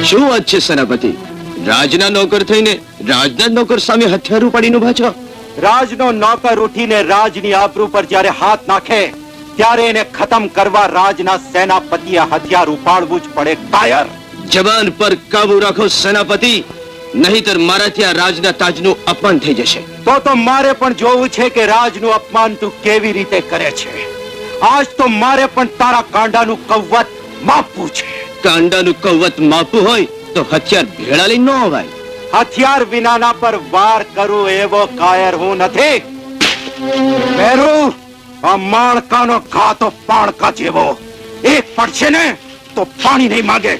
શું વાત છે સેનાપતિ? રાજના નોકર થઈને રાજના નોકર સામે હથિયાર ઉપાડીને ઉભા છો? રાજનો નોકર ઉઠીને રાજની આબરૂ પર જ્યારે હાથ નાખે ત્યારે એને ખતમ કરવા રાજના સેનાપતિએ હથિયાર ઉપાડવું જ પડે. કાયર, જબાન પર કાબુ રાખો સેનાપતિ, નહીતર મારાથી આ રાજના તાજનું અપમાન થઈ જશે. તો મારે પણ જોવું છે કે રાજનું અપમાન તું કેવી રીતે કરે છે. આજ તો મારે પણ તારા કાંડાનું કવત માપવું છે. કાંડાનું કવત માપવું હોય તો હથિયાર ભેળા લઈને ન અવાય. હથિયાર વિનાના પર વાર કરું એવો કાયર હું નથી. મેરુ, આ માણકાનો ઘા તો પાણકા જેવો, એક પડશે ને તો પાણી નહીં માગે.